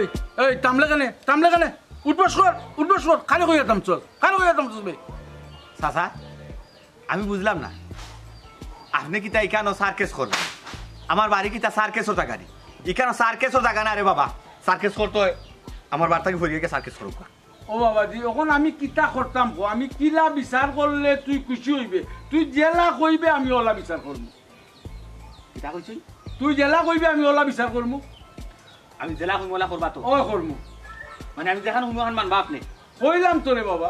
এই এই তামলে কেনে উঠবস কর খালি কইয়া তাম চল বে চাচা আমি বুঝলাম না আপনি কিতা এখানে সার্কেস করলেন আমার বাড়ি কিতা সার্কেসও জায়গা নেই এখানে সার্কেসও জায়গা না রে বাবা সার্কেস করতে হয় আমার বার্তাকে ফরিয়ে সার্কেস করুক ও বাবাজি এখন আমি কিতা করতাম গো আমি কিলা বিচার করলে তুই খুশি হইবে তুই জেলা কইবে আমি ওলা বিচার করবো কিতা কইছিস তুই জেলা কইবে আমি ওলা বিচার করবো আমি জেলা হুমলা করবা তো ও করবো মানে আমি যেখানে হুমহান মানবা আপনি কইলাম তো রে বাবা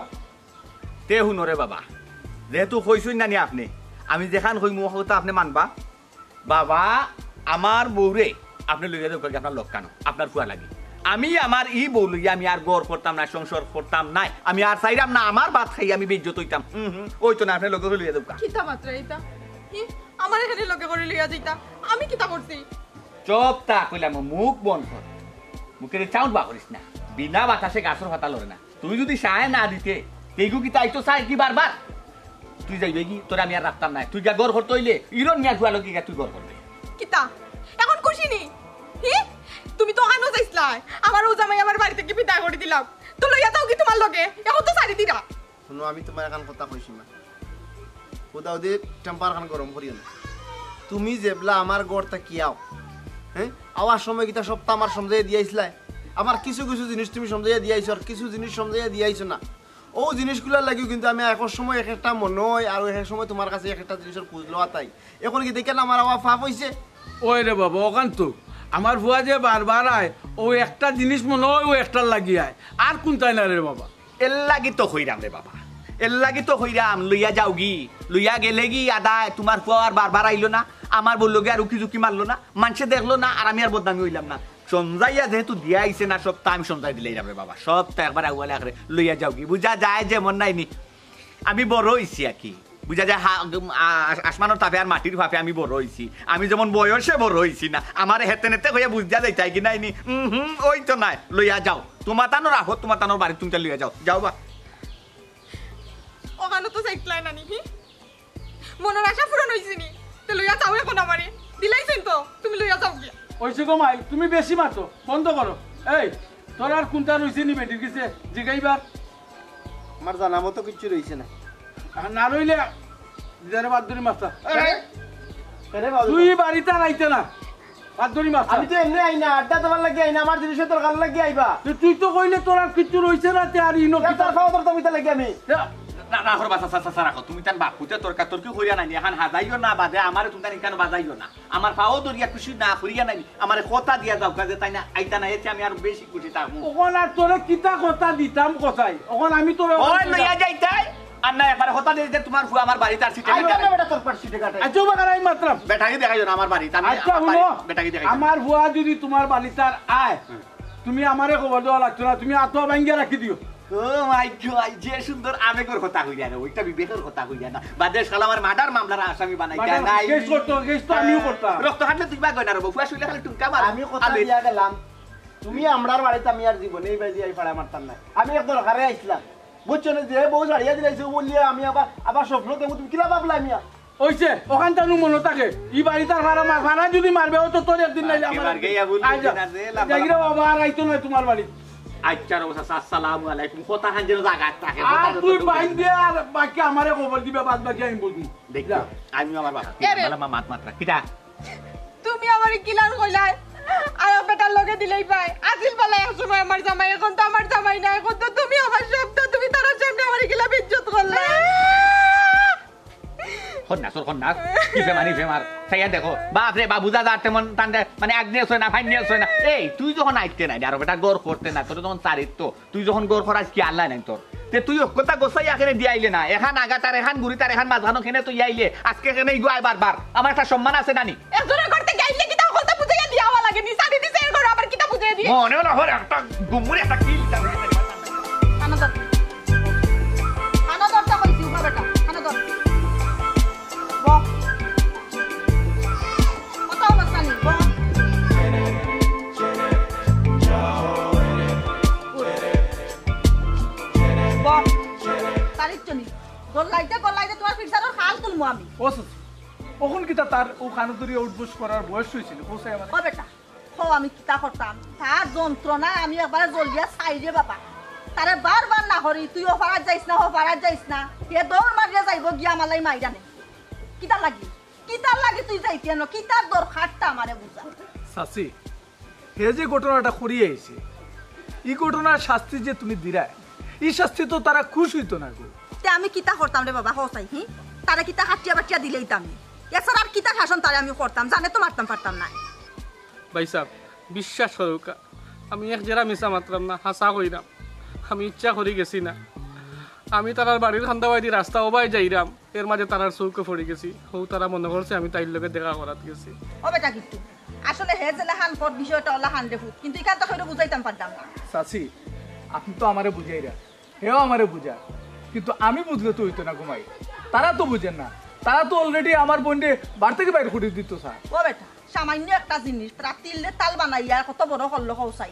তে হুনো রে বাবা যেহেতু কইছুন না নি আপনি আমি যেখান হই মুহূর্তে আপনি মানবা বাবা আমার বউরে আপনি লইয়া দেব আপনার লক্ষানো আপনার ফুয়া লাগে আমি আমার ই বউ লইয়া আমি আর গড় করতাম না সংসার করতাম না আমি আর চাইরাম না আমার ভাত খাই আমি বেজ্জত হইতাম ওই তো না আপনি লগে লইয়া দেব কিতা মাত্র এইটা আমার এখানে লগে করে লইয়া যাইতা আমি কিতা করছি চুপ তা কইলাম মুখ বন্ধ কর মুখের চাউন্ড বা করিস না বিনা বাতাসে গাছর পাতা লড়ে না তুই যদি সায় না দিতে তেগু কি তাই তো চাই কি বারবার তুই যাইবে কি তোরা আমি আর রাখতাম না তুই গা গড় করতে হইলে ইরন মিয়া গুয়া লগি তুই গড় করবে কিতা এখন খুশি নি তুমি তো আনো যাইছলা আমার ও জামাই আমার বাড়ি থেকে বিদায় করে দিলাম তো লইয়া যাও কি তোমার লগে এখন তো সারি দিরা শুনো আমি তোমার এখন কথা কইছি না কোদাও দে টেম্পার খান গরম করিও না তুমি যেবলা আমার গড়টা কিয়াও হ্যাঁ আওয়ার সময় কিতা সপ্তাহ আমার সমঝাইয়া দিয়াইছলা আমার কিছু কিছু জিনিস তুমি সমঝাইয়া দিয়াইছো আর কিছু জিনিস সমঝাইয়া দিয়াইছো না ও জিনিসগুলোর লাগিও কিন্তু আমি এক সময় এক একটা মনে হয় আর এক সময় তোমার কাছে এক একটা জিনিসের খোঁজ লওয়া তাই এখন কি দেখেন আমার আওয়া ফাপ হইছে ওই রে বাবা ওখান তো আমার ভুয়া যে বারবার আয় ও একটা জিনিস মনে হয় ও একটার লাগি আয় আর কোনটাই না রে বাবা এর লাগি তো হইরাম রে বাবা এর লাগি তো হইরাম লইয়া যাও গি লইয়া গেলে গি আদায় তোমার পর বারবার আইলো না আমার বললো গে আর উকি ঝুঁকি মারলো না মানুষে দেখলো না আর আমি আর বদনামি হইলাম না সমঝাইয়া যেহেতু দিয়া আইছে না সপ্তাহ আমি সমঝাই দিলেই যাবে বাবা সপ্তাহ একবার আগুয়ালে আখরে লইয়া যাও কি বুঝা যায় যেমন নাইনি আমি বড় হইছি আর কি বুঝা যায় আসমানোর তাপে আর মাটির ভাপে আমি বড় হইছি আমি যেমন বয়সে বড় হইছি না আমার হেতে নেতে হইয়া বুঝা যাইতাই কি নাইনি ওই তো নাই লইয়া যাও তোমার তানো রাখো তোমার তানোর বাড়ি তুমি লইয়া যাও যাও বা ওখানে তো সাইক্লাই না নি মনের আশা পূরণ হইছে নি তো লইয়া যাও এখন আমারে দিলাইছেন তো তুমি লইয়া যাও কি ওইসে গো মাই তুমি বেশি মাতো বন্ধ করো এই তোর আর কোনটা রইছে নি বেটির কাছে জিগাইবার আমার জানা মতো কিছু রইছে না না রইলে দিদারে বাদুরি মাছটা তুই বাড়িতে আইতে না বাদুরি মাছ আমি তো এমনি আইনা আড্ডা তোমার লাগি আইনা আমার জিনিসের তোর গাল লাগি আইবা তুই তো কইলে তোর আর কিছু রইছে না তে আর ইনো কি তোর খাওয়া তোর তুমি লাগি আমি না না হর বাসা সাসা রাখো তুমি তান বাপুতে তরকা তরকি করিয়া নাই এখন হাজাইও না বাদে আমারে তুমি তান কেন বাজাইও না আমার পাও দরিয়া খুশি না করিয়া নাই আমারে কথা দিয়া যাও কাজে তাই না আইতা না এতে আমি আর বেশি খুশি থাকবো ওখান আর তোরে কিতা কথা দিতাম কথাই ওখান আমি তোরে ওই লইয়া যাইতাই আর না একবার কথা দিয়ে যে তোমার ফুয়া আমার বাড়িতে আর সিটে কাটে বেটা তোর পার সিটে কাটে আচ্ছা বাগার আই মাত্রাম বেটাকে দেখাইও না আমার বাড়িতে আমি আচ্ছা শুনো বেটাকে দেখাইও আমার ফুয়া যদি তোমার বাড়িতে আর আয় তুমি আমারে খবর দেওয়া লাগতো না তুমি আতো ভাঙ্গিয়া রাখি দিও ও মাই গড যে সুন্দর আবেগের কথা কইরা না ওইটা বিবেকের কথা কইরা না বাদেশ খালা আমার মার্ডার মামলার আসামি বানাইতা নাই কেস তো আমিও করতাম রক্ত হাঁটলে তুই বা গয়না রব ফুয়া শুইলে খালি টুনকা মার আমি কথা দিয়া গেলাম তুমি আমরার বাড়িতে আমি আর জীবনে এই বাড়ি আই পাড়া মারতাম না আমি এক দরকারে আইছিলাম বুঝছো না যে বউ ছাড়িয়া দিলাইছো বললিয়া আমি আবার স্বপ্ন দেখো তুমি কিলা ভাবলা আমি ওইছে ওখান তানু মনে থাকে ই বাড়ি তার ভাড়া যদি মারবে ও তো তোর একদিন নাইলে আমার গইয়া বলবি না রে জাগিরা বাবা আর আইতো না তোমার বাড়ি আচ্ছা রোসা আসসালামু আলাইকুম কথা হাঞ্জের জায়গা থাকে আর তুই বাইন দে আর বাকি আমারে খবর দিবে বাদ বাকি আমি বলবো দেখ আমি আমার বাবা মালা মাত মাত্রা কিটা তুমি আমারে কিলান কইলাই আর বেটার লগে দিলেই পাই আজিল বলাই এক সময় আমার জামাই এখন তো আমার জামাই না এখন তো তুমি আমার সব তো তুমি তার সামনে আমারে কিলা বিজ্জত করলে হন্না কি ফেমানি ফেমার তাইয়া দেখো বাপ রে বাবু দাদা তেমন তান্ডে মানে আগ্নেয় হয় না ফাইনিয়াস হয় না এই তুই যখন আইতে নাই আর বেটা গড় করতে না তোর যখন চারিত্ব তুই যখন গড় করাস কি আল্লাহ নাই তোর তে তুই কথা গোসাই এখানে দিয়ে আইলে না এখান আগা তার এখান গুড়ি তার এখান মাঝখানো খেনে তুই আইলে আজকে এখানে গুয়াই বারবার আমার একটা সম্মান আছে নানি একজনের করতে গাইলে কি তাও কথা বুঝাইয়া দিয়াওয়া লাগে নি সাদি দিছে এর ঘর আবার কিতা বুঝাইয়া দিয়ে মনে হলো হরে একটা গুমুরে একটা কিল খানা দরটা কইছি উঠা বেটা খানা দর ওখন কিতা তার ও খানুদুরি উঠবস করার বয়স হয়েছিল কোসাই আমার ও বেটা হো আমি কিতা করতাম তার যন্ত্রণায় আমি একবার জলদিয়া চাই রে বাবা তারে বারবার না হরি তুই অফারাত যাইস না অফারাত যাইস না হে দৌড় মারিয়া যাইব গিয়া মালাই মাইরা নে কিতা লাগি তুই যাইতে ন কিতার দরকারটা আমারে বুঝা চাচি হে যে ঘটনাটা করিয়ে আইছে এই ঘটনার শাস্তি যে তুমি দিরায় এই শাস্তি তো তারা খুশ হইতো না গো তে আমি কিতা করতাম রে বাবা হসাই তারে কিতা হাটিয়া বাটিয়া দিলেই তামি এছাড়া আর কিতা শাসন তারে আমি করতাম জানে তো মারতাম পারতাম না ভাই সাহেব বিশ্বাস করুক আমি এক জেরা মিশা মাত্রাম না হাসা কইরাম আমি ইচ্ছা করি গেছি না আমি তারার বাড়ির খান্দাবাই দি রাস্তা ওবাই যাইরাম এর মাঝে তারার চৌকে পড়ে গেছি হৌ তারা মনে করছে আমি তাইর লগে দেখা করাত গেছি ও বেটা কিন্তু আসলে হে জেলা হান পর বিষয়টা ওলা হান ফুট কিন্তু ইকান তো কইরে বুঝাইতাম পারতাম না চাচি আপনি তো আমারে বুঝাইরা হেও আমারে বুঝা কিন্তু আমি বুঝলে তো হইতো না ঘুমাই তারা তো বুঝেন না তারা তো অলরেডি আমার বোনকে বার থেকে বাইরে করে দিত স্যার ও বেটা সামান্য একটা জিনিস তারা তিললে তাল বানাইয়া কত বড় হল্লো হৌসাই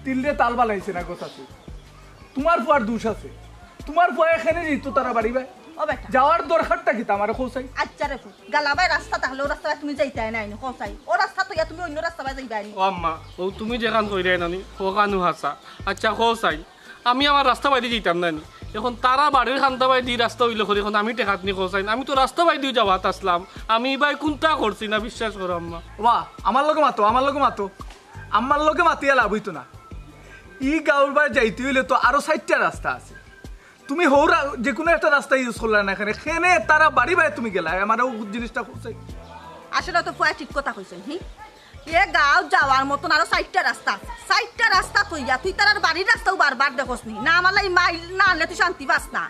তিলরে তাল বালাইছে না গো চাচি তোমার ফুয়ার দোষ আছে তোমার ফুয়া এখানে যেত তারা বাড়ি ভাই ও বেটা যাওয়ার দরকারটা কি আমার খোসাই আচ্ছা রে ফুট গালাবাই রাস্তা তাহলে ও রাস্তা তুমি যাইতাই নাই হৌসাই ও রাস্তা তো তুমি অন্য রাস্তা বাই যাইবাই ও আম্মা ও তুমি যেখান কইরাই নানি ওখানু হাসা আচ্ছা খোসাই আমি আমার রাস্তা বাইদি যেতাম নানি এখন তারা বাড়ির খান্দাবাই দি রাস্তা হইলে করে এখন আমি টেকাত নি খোসাই আমি তো রাস্তা বাই দিয়ে যাওয়াত আসলাম আমি ভাই কোনটা করছি না বিশ্বাস করো আম্মা বাহ আমার লগে মাতো আমার লগে মাতিয়া লাভ হইতো না ই গাঁর বাই যাইতে হইলে তো আরো 60টা রাস্তা আছে তুমি হৌরা যে কোনো একটা রাস্তা ইউজ করলে না এখানে তারা বাড়ি বাই তুমি গেলা আমার জিনিসটা খোসাই আসলে তো ফুয়া ঠিক কথা কইছেন এ গাঁও যাওয়ার মতন আরো 60টা রাস্তা আছে 60টা রাস্তা কইয়া তুই তার বাড়ির রাস্তাও বারবার দেখোস নি না আমালাই মাইল না আনলে তুই শান্তি পাস না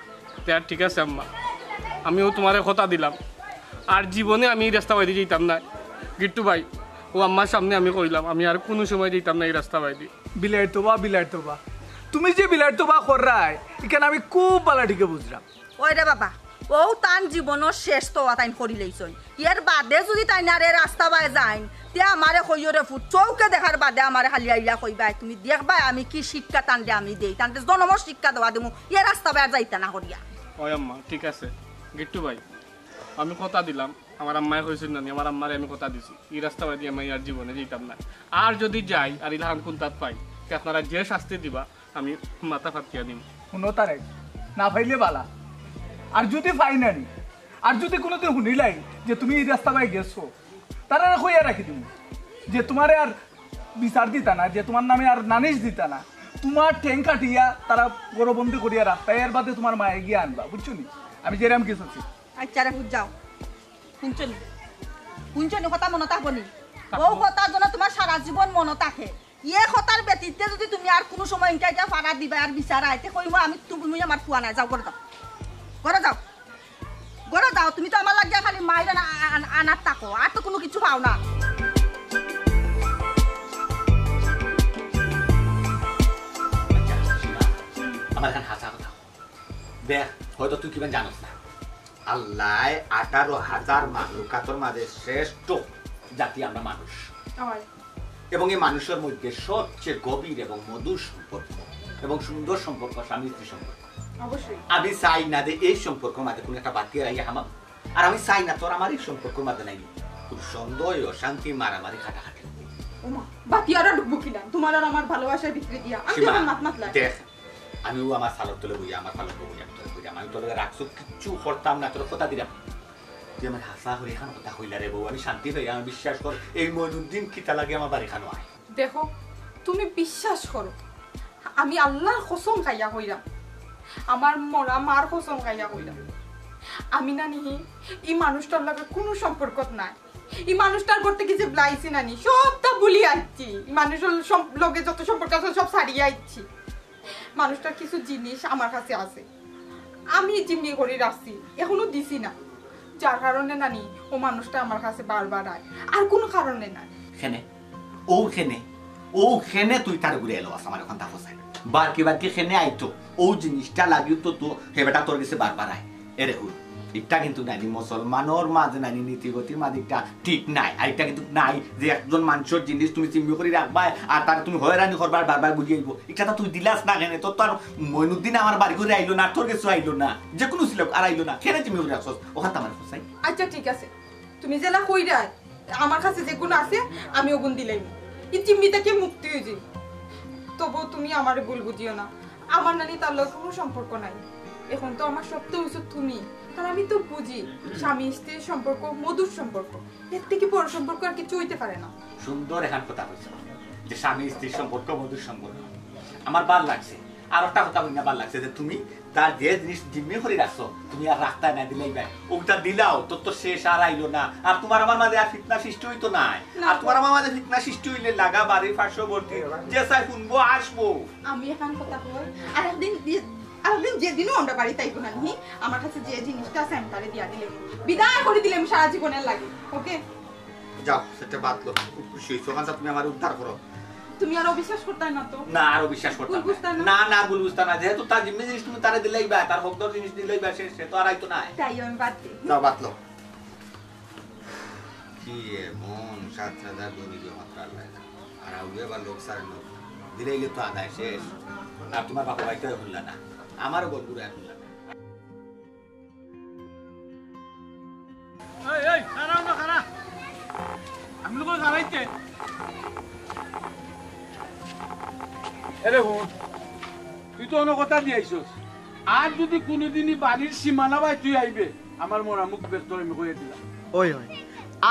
ঠিক আছে আম্মা আমিও তোমারে কথা দিলাম আর জীবনে আমি এই রাস্তা বাইদি যেতাম না গিট্টু ভাই ও আম্মার সামনে আমি কইলাম আমি আর কোনো সময় যেতাম না এই রাস্তা বাইদি বিলাইর তোবা তুমি যে বিলাইর তোবা কররাই এখানে আমি খুব বালাটিকে বুঝলাম ওই রে বাবা ও তান জীবনের শেষ তো তাইন করি লইছন এর বাদে যদি তাই না রে রাস্তা বাই যাইন তে আমারে কইও রে ফুট চৌকে দেখার বাদে আমারে খালি আইলা কইবাই তুমি দেখবা আমি কি শিক্ষা টানতে আমি দেই টানতে জনমর শিক্ষা দেওয়া দেবো এ রাস্তা বাই যাইতা না করিয়া ওই আম্মা ঠিক আছে গিট্টু ভাই আমি কথা দিলাম আমার আম্মায় কইছিল না আমার আম্মারে আমি কথা দিছি এই রাস্তা বাই দিয়ে আমি আর জীবনে যেতাম না আর যদি যাই আর ইলহান কোন তাত পাই তে আপনারা যে শাস্তি দিবা আমি মাথা ফাটিয়ে দিম শুনো তারে না ফাইলে বালা আর যদি ফাই নানি আর যদি কোনোদিন শুনিলাই যে তুমি এই রাস্তা বাই গেছো তারা কইয়া রাখি তুমি যে তোমারে আর বিচার দিতা না যে তোমার নামে আর নানিশ দিতা না তোমার ঠেং কাটিয়া তারা গরবন্দি করিয়া রাস্তায় এর বাদে তোমার মায়ে গিয়ে আনবা বুঝছো নি আমি যেরাম কিছু আচ্ছা রে ফুট যাও শুনছনি কথা মনে থাকবনি ও কথার জন্য তোমার সারা জীবন মনে থাকে ইয়ে কথার ব্যতীতে যদি তুমি আর কোনো সময় ইনকা ফাড়া দিবা আর বিচার আইতে কইব আমি তুমি আমার ফুয়া নাই যাও ঘরে যাও তুমি তো আমার লাগিয়া খালি মাইরা আনার থাকো আর তো কোনো কিছু পাও না আমার এখানে হাসা কথা দেখ হয়তো তুই কিমান জানোস না আল্লাহ 18,000 মাখলুকাতের মাঝে শ্রেষ্ঠ জাতি আমরা মানুষ এবং এই মানুষের মধ্যে সবচেয়ে গভীর এবং মধুর সম্পর্ক এবং সুন্দর সম্পর্ক স্বামী স্ত্রী সম্পর্ক আমি চাই না যে এই সম্পর্কের মাঝে কোনো একটা বাতিয়ে রাখি হামাম আর আমি চাই না তোর আমার এই সম্পর্কের মাঝে নাই খুব সন্দেহ অশান্তি মারামারি খাটাখাটি বাতিয়ারা ঢুকবো কিনা তোমার আর আমার ভালোবাসার ভিতরে দিয়া আমি যখন মাত দেখ আমিও আমার সালক তোলে বই আমার সালক বই আমি তোলে বই আমি তোলে রাখছো কিচ্ছু করতাম না তোর কথা দিলাম তুই আমার হাসা হয়ে এখান কথা হইলা রে বউ আমি শান্তি হয়ে আমি বিশ্বাস কর এই মইনুদ্দিন কিতা লাগে আমার বাড়ি খানো হয় দেখো তুমি বিশ্বাস করো আমি আল্লাহর কসম খাইয়া কইরাম আমার মরা মার কসম খাইয়া কইরাম আমি না নিহি এই মানুষটার লগে কোনো সম্পর্ক নাই এই মানুষটার করতে কি যে ব্লাইছি নানি সবটা ভুলি আইছি মানুষের লগে যত সম্পর্ক আছে সব ছাড়িয়ে আইছি মানুষটার কিছু জিনিস আমার কাছে আছে আমি জিম্মি করে রাখছি এখনো দিছি না যার কারণে নানি ও মানুষটা আমার কাছে বারবার আয় আর কোনো কারণে না খেনে তুই তার ঘুরে এলো আমার এখন তা ফসাই বারকি খেনে আইতো ও জিনিসটা লাগিও তো হেবেটা তোর কাছে বারবার আয় এরে হুল এটা কিন্তু নানি মুসলমানের মাঝে নানি নীতিগতির মাঝে ঠিক নাই আর এটা কিন্তু নাই যে একজন মানুষের জিনিস তুমি চিম্মি করে রাখবা আর তার তুমি হয়রানি করবার বারবার বুঝিয়ে আইব এটা তুই দিলাস না কেন তোর তো আর মইনুদ্দিন আমার বাড়ি করে আইলো না তোর কাছে আইলো না যে কোনো ছিল আর আইলো না খেনে চিম্মি করে রাখছস ওখান আমার ফসাই আচ্ছা ঠিক আছে তুমি জেলা কইরা আমার কাছে যে গুণ আছে আমি ও গুণ দিলাম এই জিম্মি থেকে মুক্তি হয়েছি তবুও তুমি আমার ভুল বুঝিও না আমার নানি তার লোক কোনো সম্পর্ক নাই এখন তো আমার সব তো হইছো তুমি আর আমি তো বুঝি স্বামী স্ত্রীর সম্পর্ক মধুর সম্পর্ক এর থেকে বড় সম্পর্ক আর কিছু হইতে পারে না সুন্দর এখন কথা কইছো যে স্বামী স্ত্রীর সম্পর্ক মধুর সম্পর্ক আমার ভাল লাগছে আর একটা কথা বলনা ভাল লাগছে যে তুমি তার যে জিনিস জিম্মি করে রাখছো তুমি আর রাখতা না দিলেই ভাই ওটা দিলাও তোর তো শেষ আর আইলো না আর তোমার আমার মাঝে আর ফিতনা সৃষ্টি হইতো না আর তোমার আমার মাঝে ফিতনা সৃষ্টি হইলে লাগা বাড়ি পার্শ্ববর্তী যে চাই শুনবো আসবো আমি এখন কথা কই আর একদিন যেদিনও আমরা বাড়ি তাইবো না নি আমার কাছে যে জিনিসটা আছে আমি তারে দিয়া দিলে বিদায় করে দিলাম সারা জীবনের লাগে ওকে যাও সেটা বাতলো খুব খুশি হইছো কারণ তুমি আমার উদ্ধার করো তুমি আর অবিশ্বাস করতে না তো না আর বিশ্বাস করতাম না না ভুল বুঝতাম না যেহেতু তার জিম্মি জিনিস তুমি তারে দিলেই বা তার হকদার জিনিস দিলেই বা সে তো আর আইতো না তাই আমি বাদ দিই যাও বাতলো কি মন সাত সাদা দুনি গো মাত্রাল আর আউগে বা লোক সারে লোক দিলেই তো আদায় শেষ আর তোমার বাবা ভাইটা হইলা না আমারও বলগুলো এখন লাগে এই এই খারাপ না খারাপ আমি লোক খারাইতে এরে হুন তুই তো অন্য কথা দিয়ে আইসস আর যদি কোনোদিনই বাড়ির সীমানা বাই তুই আইবে আমার মরা মুখ ব্যস্ত আমি কয়ে দিলাম ওই হয়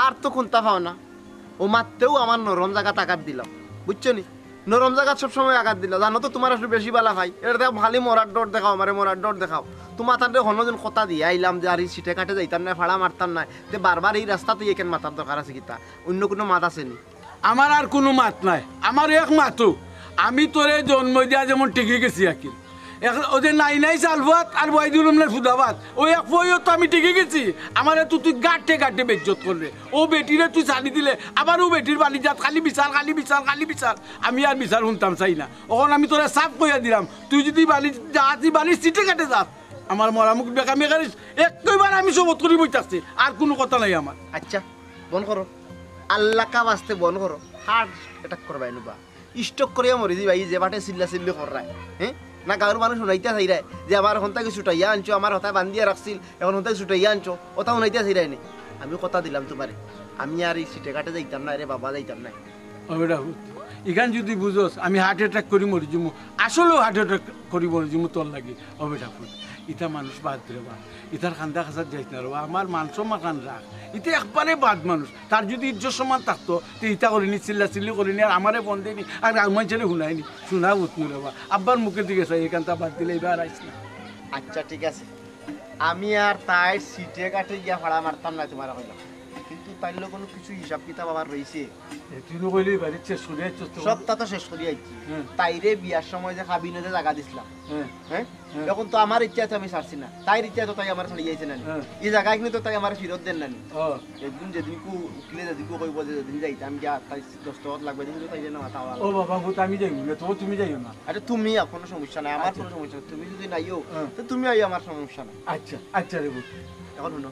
আর তো কোনটা পাও না ও মারতেও আমার নরম জায়গা আঘাত দিলাম বুঝছো নি নরম জায়গা সবসময় আঘাত দিল জানো তো তোমার আসলে বেশি বালা খাই এটা দেখো ভালো মরার ডর দেখাও আমারে মরার ডর দেখাও তোমার তাদের হনজন কথা দিয়ে আইলাম যে আর এই সিটে কাটে যাইতাম না ফাড়া মারতাম না যে বারবার এই রাস্তাতে এখান মাথার দরকার আছে কিতা অন্য কোনো মাত আছে নি আমার আর কোনো মাত নাই আমার এক মাতো আমি তোরে জন্ম দিয়া যেমন টিকে গেছি আকিল ওদের নাই নাই চালভাত আর বয়দুল রমনের ফুদাবাত ওই এক বইও তো আমি টিকে গেছি আমার তো তুই গাঁটে গাঁটে বেজ্জত করলে ও বেটিরে তুই চালি দিলে আবার ও বেটির বাড়ি যাত খালি বিচার খালি বিচার খালি বিচার আমি আর বিচার শুনতাম চাই না ওখানে আমি তোরা সাফ কইয়া দিলাম তুই যদি বাড়ি যাতি বাড়ির সিটে কাটে যাস আমার মরামুখ বেকামি করিস একবার আমি সবত করি বইতাছি আর কোনো কথা নাই আমার আচ্ছা বন করো আল্লাহ কা বাস্তে বন করো হার্ট অ্যাটাক করবাই নুবা স্টক করিয়া মরি যাই ভাই যে বাটে চিল্লা চিল্লি করায় হ্যাঁ না গাঁর মানুষ শুনাইতে চাই রায় যে আমার হন্তাকে ছুটাইয়া আনছো আমার হতায় বান্ধিয়া রাখছিল এখন হন্তাকে ছুটাইয়া আনছো ওটা শুনাইতে চাই রায় নি আমি কথা দিলাম তোমারে আমি আর এই সিটে কাটে যাইতাম না রে বাবা যাইতাম না এখান যদি বুঝোস আমি হার্ট অ্যাটাক করি মরি যাবো আসলেও হার্ট অ্যাটাক করি মরি যাবো তোর লাগে অবেটা ইটা মানুষ বাদ রে বা ইটার খান্দা খাসার যাইত না রে আমার মাংস মাখান রাখ ইটা একবারে বাদ মানুষ তার যদি ইজ্জত সমান থাকতো তো ইটা করিনি চিল্লা চিল্লি করিনি আর আমারে বন্ধ দিনি আর আমার ছেলে শুনাইনি শোনা উঠনি রে বা আব্বার মুখের দিকে চাই এখানটা বাদ দিলে এবার আইস না আচ্ছা ঠিক আছে আমি আর তাই সিটে কাটে গিয়া ভাড়া মারতাম না তোমার কইলাম কিন্তু তাইলে কোনো কিছু হিসাব কিতাব আমার রয়েছে তুই কইলি বাড়ির শেষ করে সবটা তো শেষ করি আইছি তাইরে বিয়ার সময় যে কাবিনে যে জায়গা দিছিলাম হ্যাঁ এখন তো আমার ইচ্ছা তো আমি ছাড়ছি না তাইর ইচ্ছা তো তাই আমার ছাড়ি যাইছে না এই জায়গা কিন্তু তো তাই আমার ফিরত দেন না একদিন যেদিন কু উকিলে যেদিন কু কইব যে যেদিন যাইতাম গিয়া তাই 10 টাকা লাগবে কিন্তু তাই না মাথা ও বাবা ভূত আমি যাইব না তো তুমি যাইও না আরে তুমি কোনো সমস্যা নাই আমার কোনো সমস্যা তুমি যদি নাইও তো তুমি আইও আমার সমস্যা নাই আচ্ছা আচ্ছা রে ভূত এখন শুনো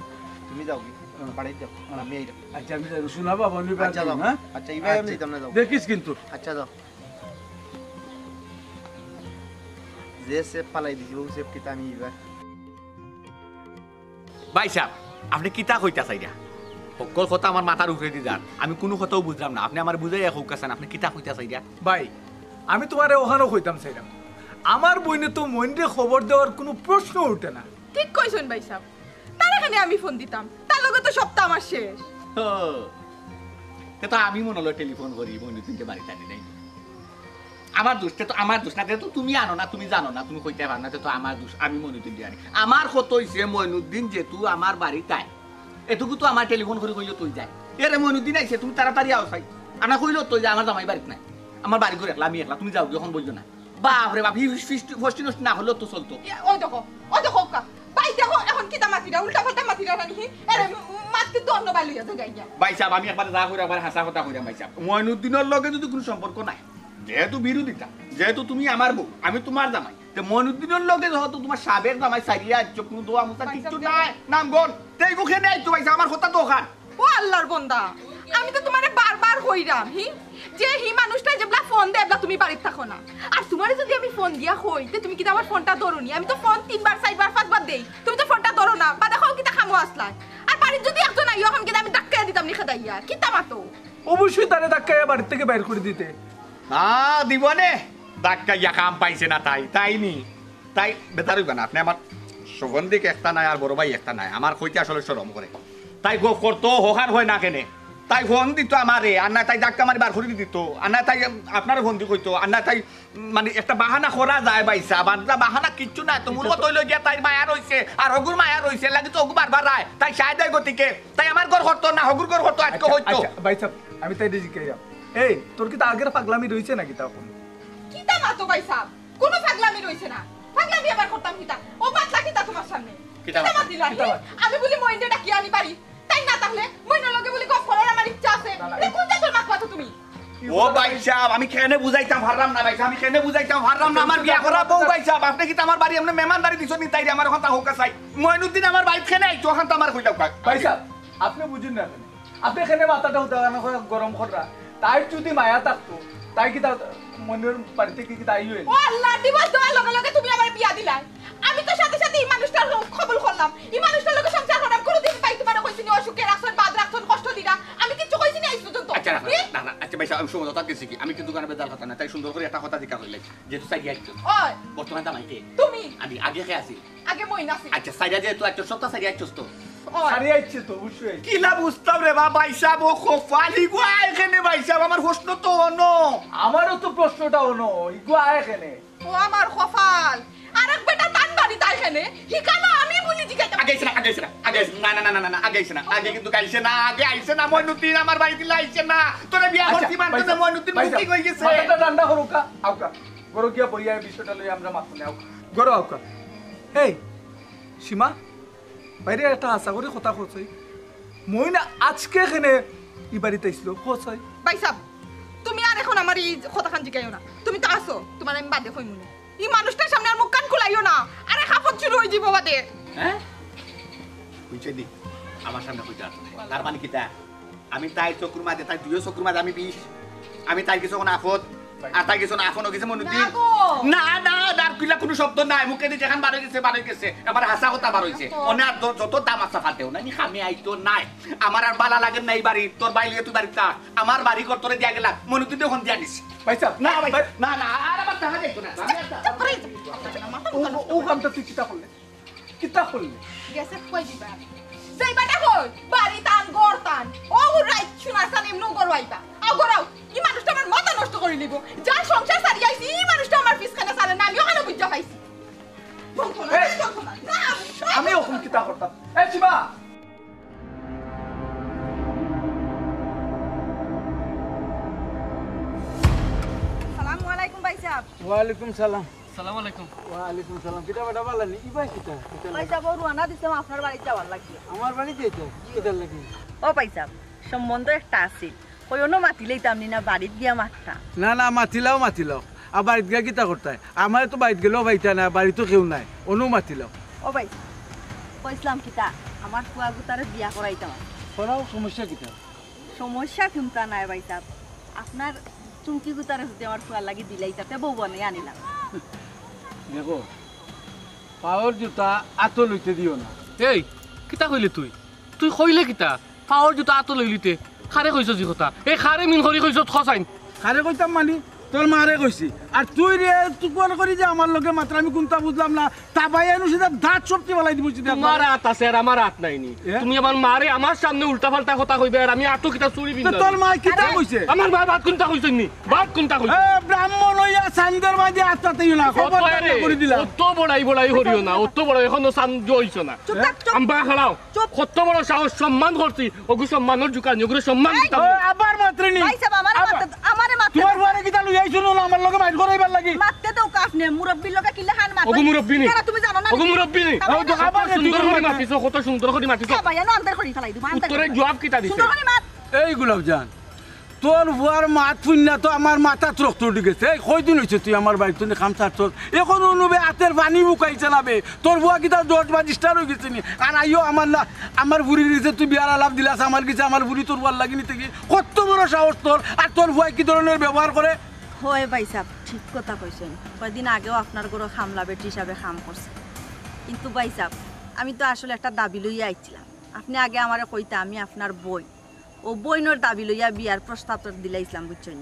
তুমি যাও কি বাড়িতে যাও আমি আইরা আচ্ছা আমি যাই শোনা বাবা নিবা আচ্ছা যাও হ্যাঁ আচ্ছা এইবার আমি যাইতাম না যাও দেখিস কিন্তু আচ্ছা যাও যে সেপ পালাই দিছি ও সেপ কিতা আমি এইবার ভাই সাহেব আপনি কিতা কইতা চাইরা সকল কথা আমার মাথার উপরে দিয়ে যান আমি কোনো কথাও বুঝলাম না আপনি আমার বুঝাই হোকাছেন আপনি কিতা কইতা চাইরা ভাই আমি তোমারে ওখানেও কইতাম চাইলাম আমার বইনে তো মইনরে খবর দেওয়ার কোনো প্রশ্ন ওঠে না ঠিক কইছেন ভাই সাহেব তার এখানে আমি ফোন দিতাম তার লগে তো সপ্তাহ আমার শেষ তো আমি মনে হলো টেলিফোন করি মইনুদ্দিনকে বাড়িতে আনি নাই আমার দোষ তো আমার দোষ না তো তুমি আনো না তুমি জানো না তুমি কইতে পারো না তো আমার দোষ আমি মইনুদ্দিন দিয়ে আনি আমার কত হইছে মইনুদ্দিন যেহেতু আমার বাড়িতে আয় এটুকু তো আমার টেলিফোন করে কইলো তুই যায় এরে মইনুদ্দিন আইছে তুমি তাড়াতাড়ি আও চাই আনা কইলো তুই যা আমার জামাই বাড়িতে নাই আমার বাড়ি করে একলা আমি একলা তুমি যাও যখন বলছো না বাপরে বাপ ফষ্টি নষ্ট না হলেও তো চলতো ওই দেখো ভাই দেখো এখন কিতা মাতিরা উল্টা পাল্টা মাতিরা নাকি আরে মাত কিন্তু অন্য বাই লইয়া গাইয়া ভাই সাহেব আমি একবার যা করে একবার হাসা কথা কইরা ভাই সাহেব মইনুদ্দিনের লগে যদি কোনো সম্পর্ক নাই যেহেতু বিরোধিতা যেহেতু তুমি আমার বউ আমি তোমার জামাই তো মইনুদ্দিনের লগে যেহেতু তোমার সাবের জামাই সারিয়া কোনো দোয়া মুতা কিছু নাই নাম গন তেই মুখে নেই তো ভাই আমার কথা তো ওখান ও আল্লাহর বান্দা আমি তো তোমারে বারবার কইরাম যে হি মানুষটা যেবলা ফোন দে এবলা তুমি বাড়িতে থাকো না আর তোমারে যদি আমি ফোন দিয়া কই তে তুমি কি আমার ফোনটা ধরোনি আমি তো ফোন 3 বার 4 বার 5 বার দেই তুমি তো ফোনটা ধরো না বা দেখো কিতা খামো আসলা আর বাড়িতে যদি একজন আইও আমি কি আমি ডাক্কা দিতাম নি খাদাইয়া কিতা মাতো অবশ্যই তারে ধাক্কাইয়া বাড়ির থেকে বাইর করে দিতে। না দিব নে ডাক্কা ইয়া কাম পাইছে না তাই নি তাই বেতার হইবা না আপনি আমার সুগন্ধিক একটা নাই আর বড় ভাই একটা নাই আমার কইতে আসলে শরম করে তাই গো করতো হোকার হয় না কেনে তাই ফোন দিত আমারে আর না তাই ডাক্কা মারি বার করে দিত আর না তাই আপনার ফোন দি কইতো আর না তাই মানে একটা বাহানা করা যায় বাইসা বান্দা বাহানা কিচ্ছু না তো মূলত হইল গিয়া তাই মায়া রইছে আর হগুর মায়া রইছে লাগি তো হগু বারবার রায় তাই সাহায্য গতিকে তাই আমার ঘর করতো না হগুর ঘর করতো আজকে হইতো ভাই সাহেব আমি তাই জিজ্ঞাসা এই তোর কি তা আগের পাগলামি রইছে নাকি তখন? কিতা না তো ভাই সাহেব কোনো পাগলামি রইছে না পাগলামি আবার করতাম কিতা ও পাতলা কিতা তোমার সামনে কিতা মাতিলা আমি বলি মইন্ডে ডাকি আনি পারি তাই না তাহলে মইন্ডের লগে বলি গপ করার আমার ইচ্ছা আছে কোন জাতের মাছ পাতো তুমি ও ভাই সাহেব আমি কেনে বুঝাইতাম হারাম না ভাই সাহেব আমি কেনে বুঝাইতাম হারাম না আমার বিয়া করা বউ ভাই সাহেব আপনি কি আমার বাড়ি এমনি মেহমানদারি দিছো নি তাই আমার কথা হোকা চাই মইনুদ্দিন আমার বাইক কেনে আইতো এখন তো আমার কইলাম ভাই সাহেব আপনি বুঝুন না আপনি এখানে মাথাটা উঠানো গরম করা তাই যদি মায়া থাকতো তাই কি মনের বাড়িতে কি তাই হইল ও আল্লাহ দিবস দেওয়ার লগে লগে তুমি আমার বিয়া দিলাই আমি তো সাথে সাথে এই মানুষটার খবর করলাম এই মানুষটার লগে সংসার করার কোনোদিন পাই তোমার কইছি নি অসুখে রাখছন বাদ রাখছন কষ্ট দিরা আমি কিছু কইছি না এই পর্যন্ত আচ্ছা না আচ্ছা ভাই সাহেব আমি সময় কথা গেছি কি আমি কিন্তু দোকানে বেজাল কথা না তাই সুন্দর করে একটা কথা জিজ্ঞাসা করলে যেহেতু চাই আইছো ওই বর্তমান দামাইতে তুমি আমি আগে খেয়ে আছি আগে মই নাছি আচ্ছা সাইডা যেহেতু একটা সপ্তাহ সাইডা আইছোস তো সারি আইছে তো অবশ্যই কি না বুঝতাম রে বাবা সাহেব ও খোফালি গো এখানে ভাই সাহেব আমার প্রশ্ন তো অন্য আমারও তো প্রশ্নটা অনো ইগো এখানে ও আমার কপাল আরেক বেটা তান বাড়ি তাই এখানে হিকানা আমি বলি জিগাইতা আগে না আগে কিন্তু আইছে না আগে আইছে না মইনুদ্দিন আমার বাড়িতে আইছে না তোরে বিয়া করছি মানতে মইনুদ্দিন মুক্তি কই গেছে মাথাটা ঠান্ডা করুকা আউকা গরো গিয়া বইয়া বিষয়টা লই আমরা মাথা নেও গরো আউকা এই সীমা বাইরে একটা আশা করে কথা কইছই মই না আজকে এখানে ই বাড়িতে আইছিল কইছই ভাই সাহেব তুমি আর এখন আমার এই কথাখান জিগাইও না তুমি তো আসো তোমার আমি বাদে কই মনে এই মানুষটার সামনে আর মুখ কান খুলাইও না আরে খাপত শুরু হই যাব বাদে হ্যাঁ বুঝছে দি আমার সামনে কইতা তার মানে কিটা আমি তাই চকুর মাঝে তাই দুইও চকুর মাঝে আমি বিষ আমি তাই কিছু কোন আফত আর তাই কিছু না আফনও কিছু মনুদ্দিন না ডার কিলা কোনো শব্দ নাই মুখে দিয়ে যেখান বার গেছে আমার হাসা কথা বার হইছে অনে আর যত দাম আছে ফাটেও না নি খামে আইতো নাই আমার আর বালা লাগে নাই বাড়ি তোর বাড়ি লিয়ে তুই বাড়িটা আমার বাড়ি কর তোরে দিয়া গেলা মনুদ্দিন এখন দিয়া দিছি ভাইসা না ভাই না আর আবার টাকা যাইতো না ও কামটা তুই কিতা করলে গেছে কই দিবা যাইবাটা কই বাড়ি টান গড় টান ও রাইট শুনাছান এমনো গড়াইবা আও গড়াও এই মানুষটা আমার মাথা নষ্ট করে নিব যার সংসার সারি আইছি এই মানুষটা আমার পিছখানে সারে না আমি ওখানে বুঝা পাইছি আমি ওখান কিতা করতাম এ শিবা আসসালামু আলাইকুম ভাই সাহেব ওয়ালাইকুম সালাম আসসালামু আলাইকুম ওয়ালাইকুম সালাম কিতা বেটা বালানি ই ভাই কিতা ভাই সাহেব রুয়ানা দিছিলাম আপনার বাড়ি যাওয়ার লাগি আমার বাড়িতে এটা কিতা লাগি ও ভাই সাহেব সম্বন্ধ একটা আছে কইনো মাতিলেই তামনি না বাড়িত গিয়া মাত্রা না মাতিলাও আর বাড়িত গিয়া কিতা করতাই আমার তো বাড়িত গেলেও ভাইতা না বাড়িতে কেউ নাই অনু মাতিলাও ও ভাই কইছিলাম কিতা আমার ফুয়া গুতারে বিয়া করাইতাম করাও সমস্যা কিতা সমস্যা চিন্তা নাই ভাই সাহেব আপনার চুমকি গুতারে যদি আমার ফুয়ার লাগি দিলাই তাতে বউ বনে আনিলাম দেখো পাওয়ার জুতা আতো লইতে দিও না এই কিতা কইলে তুই কইলে কিতা পাওয়ার জুতা আতো লইলিতে খারে কইছ জি কথা এই খারে মিন করি কইছ খসাইন খারে কইতাম মানি তোর মারে কইছি আর তুই রে তুই কোন করি যে আমার লগে মাত্র আমি কোনটা বুঝলাম না তা ভাই আনু সিধা দাঁত সবটি বলাই দিব সিধা তোমার হাত আছে আর আমার হাত নাইনি তুমি আমার মারে আমার সামনে উল্টা পাল্টা কথা কইবে আর আমি আটো কিতা চুরি বিন তোর মা কিতা কইছে আমার ভাই বাত কোনটা কইছেন নি বাত কোনটা কইছে এ ব্রাহ্মণ হইয়া সান্দের মাঝে আত্মাতেই না খবর করে দিলাম অত বড়াই হরিও না অত বড় এখনো সান্দ হইছো না আম্বা খালাও কত বড় সাহস সম্মান করছি ওগু সম্মানের জুকান ওগুলো সম্মান দিতাম আবার মাত্র নি ভাই সাহেব আমারে মারতে তোমার বারে কিতা লই আইছো না আমার লগে মাইর করাইবার লাগি মারতে তো কাফ নে মুরব্বির লগে কিলে হান মারতে ওগু মুরব্বি নি তুমি জানো না ওগু মুরব্বি নি ও তো আবার সুন্দর করে মাতিছো কত সুন্দর করে মাতিছো ভাই না আন্দার করি ফেলাই দিবা উত্তরে জবাব কিতা দিছে সুন্দর করে মার এই গোলাপ জান তোর বুয়ার মাত ফুন্না তো আমার মাথা রক্ত উঠে গেছে এই কয়দিন হয়েছে তুই আমার বাড়িতে খাম ছাড়ছ এখন অনুবে হাতের পানি মুখাইছে না বে তোর বুয়া কি তার 10-12 হয়ে গেছে নি আর আইও আমার না আমার বুড়ির গেছে তুই বিয়ার আলাপ দিলাস আমার গেছে আমার বুড়ি তোর বুয়ার লাগিনি থেকে কত বড় সাহস তোর আর তোর বুয়া কি ধরনের ব্যবহার করে হয় ভাই সাহেব ঠিক কথা কইছেন কয়দিন আগেও আপনার গরো খামলা বেটি হিসাবে খাম করছে কিন্তু ভাই সাহেব আমি তো আসলে একটা দাবি লইয়া আইছিলাম আপনি আগে আমারে কইতা আমি আপনার বই ও বইনের দাবি লইয়া বিয়ার প্রস্তাব দিলাইছিলাম বুঝছেন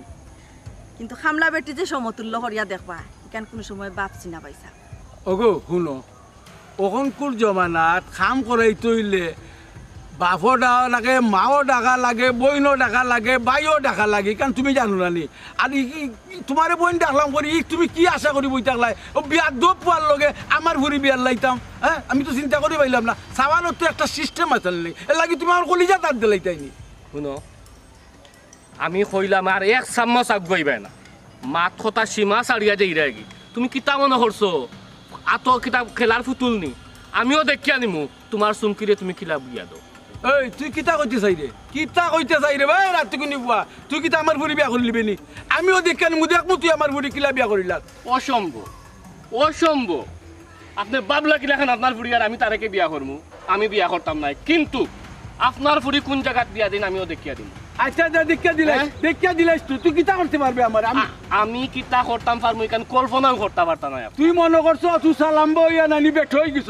কিন্তু খামলা বেটি যে সমতুল্য হরিয়া দেখবা এখান কোনো সময় বাপ চিনা পাইছা ওগো শুনো অকনকুর জমানাত কাম করাইতে হইলে বাপও ডাকা লাগে মাও ডাকা লাগে বইনও ডাকা লাগে বাইও ডাকা লাগে কারণ তুমি জানো না নি আর তোমার বইন ডাকলাম করি তুমি কি আশা করি বই থাকলাই ও বিয়ার দোপ পোয়ার লগে আমার ভুড়ি বিয়ার লাইতাম হ্যাঁ আমি তো চিন্তা করি পাইলাম না সাবানোর তো একটা সিস্টেম আছে নেই এর লাগে তুমি আমার কলিজা তার দিলাইতাইনি শুনো আমি কইলাম আর এক চামচ আগুয়াইবে না মাত কথা সীমা ছাড়িয়া যাই রে তুমি কিতা মনে করছো আত কিতাব খেলার ফুতুল নি আমিও দেখি আনিমু তোমার চুমকিরে তুমি খিলা বুঝিয়া দাও এই তুই কিতা কইতে চাই রে কিতা কইতে চাই রে ভাই রাত কোনি বুয়া তুই কিতা আমার ভুড়ি বিয়া করলি বেনি আমিও দেখি আনিমু দেখমু তুই আমার ভুড়ি কিলা বিয়া করিলা অসম্ভব অসম্ভব আপনি বাবলা কিলাখান আপনার ফুড়ি আর আমি তারেকে বিয়া করমু আমি বিয়া করতাম নাই কিন্তু আপনার ফুড়ি কোন জায়গাত বিয়া দিন আমিও দেখিয়া দিন আচ্ছা দেখিয়া দিলাইস তুই কিতা করতে পারবে আমার আমি কিতা করতাম পারমু এখান কল্পনাও করতে পারতাম না তুই মনে করছো তুই সালাম বইয়া নানি বেঠ হয়ে গেছ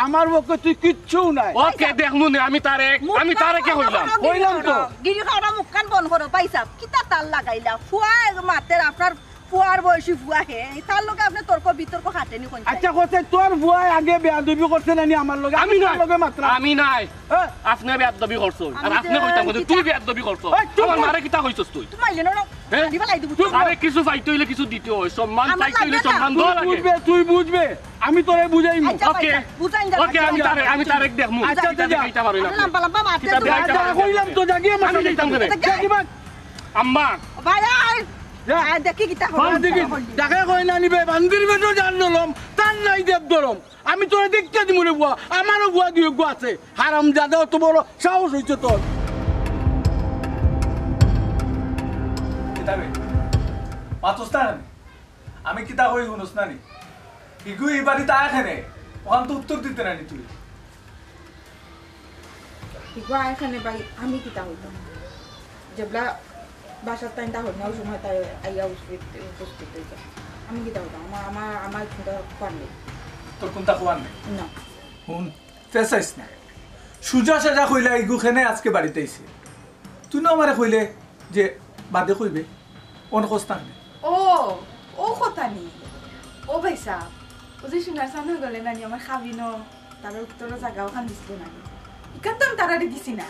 আমার পক্ষে তুই কিচ্ছু নাই ওকে দেখমু নে আমি তারেকে কইলাম তো গিরি খাওয়া মুখ কান বন্ধ করো পাইছা কিতা তাল লাগাইলা ফুয়া মাতের আপনার ফুয়ার বয়সী ফুয়া হে তার লগে আপনি তর্ক বিতর্ক হাঁটেনি কোন আচ্ছা কোথায় তোর বুয়াই আগে বেয়াদবি করছে নানি আমার লগে আমি তার লগে মাত্র আমি নাই আপনি বেয়াদবি করছো আর আপনি কইতাম তুই বেয়াদবি করছো আমার মারে কিতা কইছস তুই তুমি আইলে না দিবা লাই দিব আরে কিছু পাইতে হইলে কিছু দিতে হয় সম্মান পাইতে হইলে সম্মান দাও লাগে তুই বুঝবে আমি তোরে বুঝাইমু ওকে ওকে আমি তারেক দেখমু আচ্ছা যাইতা পারই না লম্বা লম্বা মারতে কইলাম তো জাগিয়ে আমি যাইতাম করে আম্মা ভাই দেখি কিতা ডাকে কই না নিবে বান্দির বেটো জান নলম তার নাই দেব দরম আমি তোরে দেখতে দিমু রে বুয়া আমারও বুয়া দিয়ে গো আছে হারাম জাদাও তো বড় সাহস হইছে তোর কিতাবে মাতুস্তান আমি কিতা কই শুনস না নি ইগু এই বাড়ি তা এখানে ওখান তো উত্তর দিতে না নি তুই ইগা এখানে ভাই আমি কিতা হইতাম যেবলা বাসার টাইম তা হল সময় তাই আইয়া উপস্থিত হইছে আমি কিতা হইতাম আমার চিন্তা কর নেই তোর কোনটা খোয়ার নেই না শুন ফেসাইস না সুজা সাজা কইলা ইগু খেনে আজকে বাড়িতে আইছে তুই না আমারে কইলে যে বাদে কইবে অন কস্তা ও কথা নি ও ভাই সাহেব ও যে শুনার সামনে গেলে নানি আমার খাবি ন তার উত্তর জায়গা ওখান দিছিল নাকি ইকান তো আমি তারারে দিছি না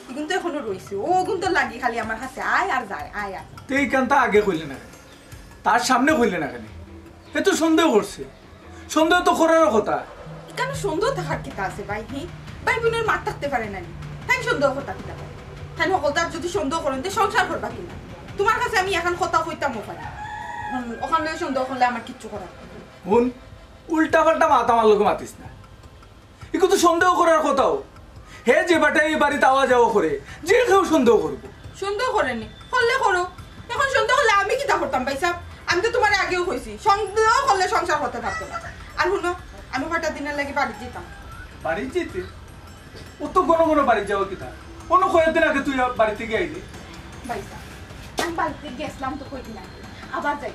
এখন তো এখনো রইছে ও কিন্তু লাগি খালি আমার কাছে আয় আর যায় আয় আর তো এই কানটা আগে কইলে না তার সামনে কইলে না কেন এ তো সন্দেহ করছে সন্দেহ তো করার কথা ইকান সুন্দর থাকার কিতা আছে ভাই ভাই বোনের মাত থাকতে পারে নানি তাই সন্দেহ কথা কিতা তাই সকলটার যদি সন্দেহ করেন তো সংসার করবা কিনা তোমার কাছে আমি এখন কথা কইতাম ওখানে ওখানে সন্দেহ করলে আমার কিচ্ছু করার শুন উল্টা পাল্টা মাথা আমার লোক মাতিস না এগুলো তো সন্দেহ করার কথাও হে যে বাটা এই বাড়িতে আওয়া যাওয়া করে যে কেউ সন্দেহ করবো সন্দেহ করেনি করলে করো এখন সন্দেহ করলে আমি কিতা করতাম ভাই সাহেব আমি তো তোমার আগেও কইছি সন্দেহ করলে সংসার করতে পারতো না আর শুনো আমি হঠাৎ দিনের লাগে বাড়ি যেতাম বাড়ি যেতে ও তো কোনো বাড়ি যাওয়া কিতা অন্য কয়েকদিন আগে তুই বাড়ি থেকে আইলি ভাই সাহেব আমি বাড়িতে গেছিলাম তো কইতি না আবার যাই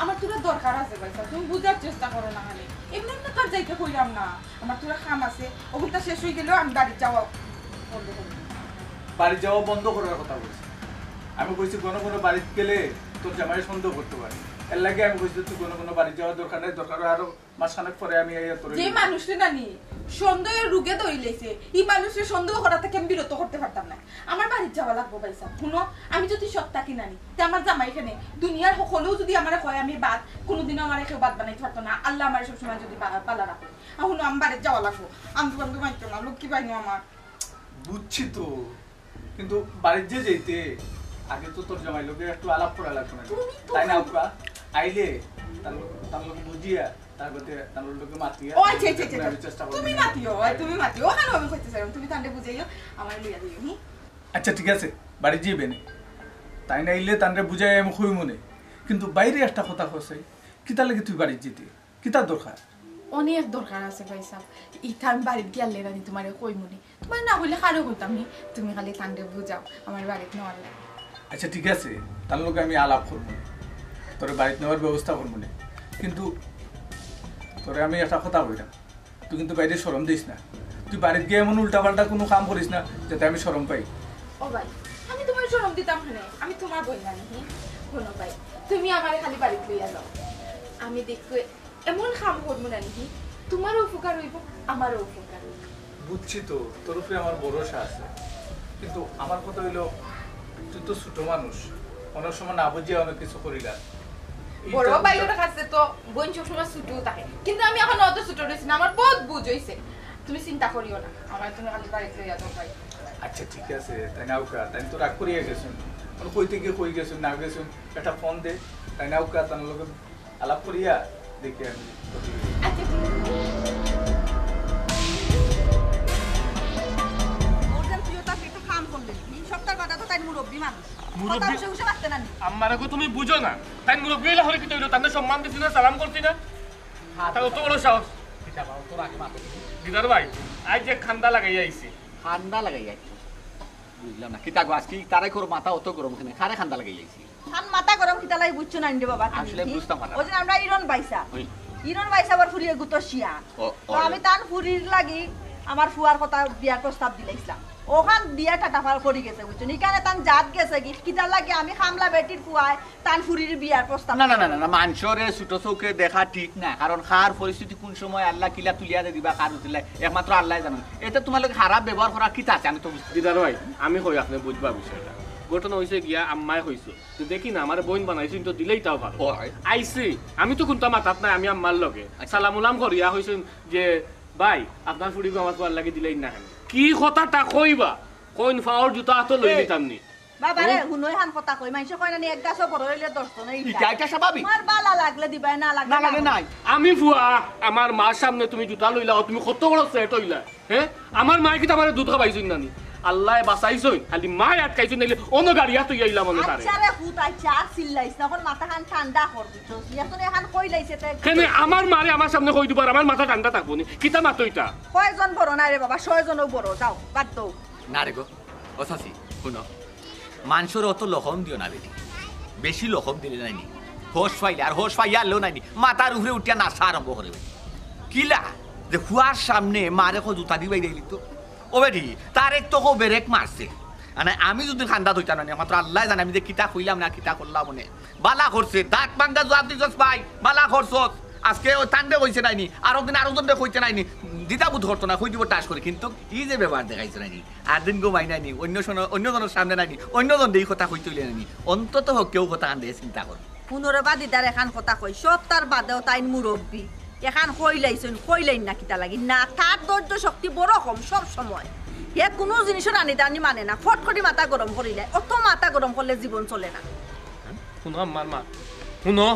আমার তোরা দরকার আছে ভাই সাহেব তুমি বুঝার চেষ্টা করো না মানে এমনি না কার যাইতে কইলাম না আমার তোরা খাম আছে ওগুলোটা শেষ হয়ে গেলেও আমি বাড়ি যাওয়া বন্ধ করবো বাড়ি যাওয়া বন্ধ করার কথা বলছি আমি কইছি কোনো বাড়িতে গেলে তোর জামাই সন্দেহ করতে পারে এর লাগে আমি কইছি তুই কোনো বাড়ি যাওয়ার দরকার নেই দরকার আরো মাসখানেক পরে আমি তোর যে মানুষটা নানি সন্দেহের রোগে ধরিলেছে এই মানুষের সন্দেহ করা থেকে আমি বিরত করতে পারতাম না আমার বাড়ির যাওয়া লাগবো ভাইসা শুনো আমি যদি সৎ থাকি নানি তে আমার জামাই এখানে দুনিয়ার সকলেও যদি আমার হয় আমি বাদ কোনোদিনও আমার কেউ বাদ বানাইতে পারতো না আল্লাহ আমার সবসময় যদি পালা রাখো শুনো আমি বাড়ির যাওয়া লাগবো আমি বন্ধু মাইতো না লক্ষ্মী পাইনি আমার বুঝছি তো কিন্তু বাড়িতে যে যেতে আগে তো তোর জামাই লোকে একটু আলাপ করা লাগতো না তাই না আপা আইলে তার লোক বুঝিয়া তারপরে তার লোকে মাতিয়া ও আচ্ছা চেষ্টা করো তুমি মাতিও ওখানে আমি কইতে চাই তুমি তান্ডে বুঝাইও আমার লইয়া দিও নি আচ্ছা ঠিক আছে বাড়ি যাইবে না তাই না আইলে তানরে বুঝাই আমি কই মনে কিন্তু বাইরে একটা কথা কইছে কিতা লাগে তুই বাড়ি যেতে কিতা দরকার অনেক দরকার আছে ভাই সাহেব ইটা আমি বাড়িতে গেলে রানি তোমার কই মনে তোমার না হইলে কারো কইতাম নি তুমি খালি তান্ডে বুঝাও আমার বাড়িতে নেওয়ার লাগে আচ্ছা ঠিক আছে তার লোকে আমি আলাপ করবো তোর বাড়িতে নেওয়ার ব্যবস্থা করবো না কিন্তু তোরে আমি একটা কথা কইলাম তুই কিন্তু বাইরে শরম দিস না তুই বাড়িতে গিয়ে এমন উল্টা পাল্টা কোনো কাম করিস না যাতে আমি শরম পাই ও ভাই আমি তো শরম দিতাম না আমি তোমার বই না নি শোনো ভাই তুমি আমারে খালি বাড়িতে লইয়া যাও আমি দেখো এমন কাম করবো না নি তোমারও উপকার হইব আমারও উপকার হইব বুঝছি তো তোর উপরে আমার ভরসা আছে কিন্তু আমার কথা হইলো তুই তো ছোট মানুষ অনেক সময় না বুঝিয়ে অনেক কিছু করি না বড় ভাইয়ের কাছে তো বোন সবসময় ছুটো থাকে কিন্তু আমি এখন অত ছুটো রয়েছি না আমার বহুত বুঝ হইছে তুমি চিন্তা করিও না আমার তুমি খালি বাড়িতে লইয়া যাও ভাই আচ্ছা ঠিক আছে তাই নাউকা তাই তো রাগ করিয়া গেছুন কই থেকে কই গেছুন না গেছুন একটা ফোন দে তাই নাউকা তার লগে আলাপ করিয়া দেখি আমি আচ্ছা আমারে তুমি বুঝো না তাই মুরব্বী হইলে হলে কি তৈল তাদের সম্মান দিছি না সালাম করছি না তাই অত বড় সাহস দিদার ভাই আজ যে খান্দা লাগাই আইছি ঠান্ডা লাগাই যাইছি বুঝলাম না কিতা গাছ কি তারাই করো মাথা অত গরম খানে খারে ঠান্ডা লাগাই যাইছি খান মাথা গরম কিতা লাই বুঝছো না বাবা আসলে বুঝতাম না ওই যে আমরা ইরন বাইসা আবার ফুরিয়ে গুতো শিয়া তো আমি তান ফুরির লাগি আমার ফুয়ার কথা বিয়ার প্রস্তাব দিলাইছিলাম ওখান দিয়া টাটাফাল করে গেছে বুঝছো এখানে তান জাত গেছে কি কিতা লাগে আমি খামলা বেটির ফুয়ায় তান ফুরির বিয়ার প্রস্তাব না না না না মানুষরে ছোট চৌকে দেখা ঠিক না কারণ খার পরিস্থিতি কোন সময় আল্লাহ কিলা তুলিয়া দিবা খার উঠিলে একমাত্র আল্লাহ জানেন এটা তোমালোকে খারাপ ব্যবহার করা কিতা আছে আমি তো দিদার ভাই আমি কই আপনি বুঝবা বিষয়টা ঘটনা হয়েছে গিয়া আম্মায় কইছো তো দেখি না আমার বোন বানাইছো তো দিলেই তাও ভালো আইছি আমি তো কোনটা মাথাত নাই আমি আম্মার লগে সালাম উলাম করিয়া হইছেন যে ভাই আপনার ফুড়ি আমার কোয়ার লাগে দিলেই না কি কথাটা কইবা কোন ফাওর জুতা তো লই নিতাম নি বাবা রে হুনই হান কথা কই মাইছে কই না এক গাছও বড় হইলে 10 জন এই এটা স্বাভাবিক আমার বালা লাগলে দিবা না লাগলে নাই আমি ফুয়া আমার মার সামনে তুমি জুতা লইলাও তুমি কত বড় সেট হইলা হ্যাঁ আমার মা কি তোমারে দুধ খাবাইছিন নানি আল্লাহ বাঁচাইছই খালি মা আটকাইছো নাইলে অন্য গাড়ি হাত ইয়া মনে তারে আচ্ছা রে হুতাই চার চিল্লাইছ না এখন মাথা খান ঠান্ডা কর দিছস এখন এখন কই লাইছে তে কেন আমার মারে আমার সামনে কই দিবার আমার মাথা ঠান্ডা থাকবো নি কিতা মাতো এটা কয়জন বড় না রে বাবা 6 জনও বড় যাও বাদ দাও না রে গো অসাসি শুনো মানুষের অত লহম দিও না বেটি বেশি লহম দিলে নাইনি হোশ পাইলে আর হোশ পাইয়া আনলেও নাইনি মাথার উপরে উঠিয়া নাচা আরম্ভ করে কিলা যে হুয়ার সামনে মারে কো জুতা দিবাই দিলি তো ও বেটি তার এক তো বেরেক মারছে মানে আমি যদি খান্দা ধইতা না মাত্র আল্লাহ জানে আমি যে কিতা কইলাম না কিতা করলাম মনে বালা করছে দাঁত ভাঙ্গা জবাব দিছস ভাই বালা করছস আজকে ওই তান্ডে কইছে নাইনি আর একদিন আরো জনরে কইতে নাইনি দিতা বুধ করতো না কই দিব টাস করে কিন্তু ই যে ব্যবহার দেখাইছে নাইনি আর দিন ঘুমাই নাইনি অন্য জনের সামনে নাইনি অন্যজন এই কথা কই তুলে নাইনি অন্তত হোক কেউ কথা আনতে চিন্তা কর পুনরে বাদি দার এখান কথা কই সব তার বাদেও তাই মুরব্বী এখান কইলাইছেন কইলাইন না কিতা লাগি না তার ধৈর্য শক্তি বড় কম সব সময় হে কোনো জিনিসের আনি দানি মানে না ফট করে মাথা গরম করিলে অত মাথা গরম করলে জীবন চলে না শুনো আমার মা শুনো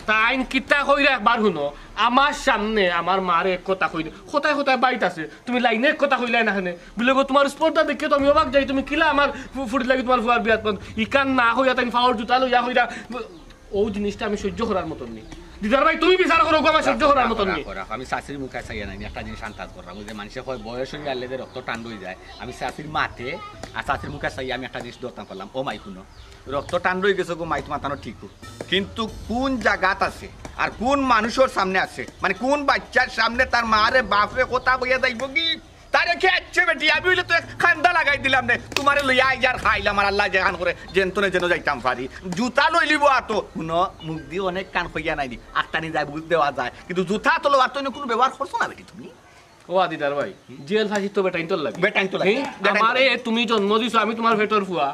তাইন কিতা কইরা একবার শুনো আমার সামনে আমার মারে এক কথা কইনি কোথায় কোথায় বাইত আছে তুমি লাইনে এক কথা কইলাই না খানে বলে গো তোমার স্পর্ধা দেখে তো আমি অবাক যাই তুমি কিলা আমার ফুটি লাগি তোমার ফুয়ার বিয়াত ইকান না হইয়া তাই ফাওয়ার জুতা লইয়া হইরা ও জিনিসটা আমি সহ্য করার মতন নেই দিদার ভাই তুমি বিচার করো আমার সহ্য করার মতন নেই আমি শাশুড়ির মুখে চাইয়া নাই একটা জিনিস আন্দাজ করলাম যে মানুষের হয় বয়স হয়ে গেলে যে রক্ত টান হয়ে যায় আমি শাশুড়ির মাঠে আর শাশুড়ির মুখে চাইয়া আমি একটা জিনিস ধরতাম পারলাম ও মাই শুনো রক্ত টান রয়ে গেছে গো মাইত মাতানো ঠিক কিন্তু কোন জায়গাত আছে আর কোন মানুষের সামনে আছে মানে কোন বাচ্চার সামনে তার মারে বাপরে কথা বইয়া যাইব কি তারে খেয়েছে বেটি আমি হইলে তো খান্দা লাগাই দিলাম নে তোমারে লইয়া যার খাইলাম আর আল্লাহ যেখান করে যেন যেন যাইতাম পারি জুতা লই লিব আর তো শুনো মুখ দিয়ে অনেক কান হইয়া নাই দি আটটানি যায় বুঝ দেওয়া যায় কিন্তু জুতা তো আর তো কোনো ব্যবহার করছো না বেটি তুমি ও আদিদার ভাই জেল ফাঁসি তো বেটাইন তোর লাগে বেটাইন তো লাগে আমারে তুমি জন্ম দিছো আমি তোমার ভেতর ফুয়া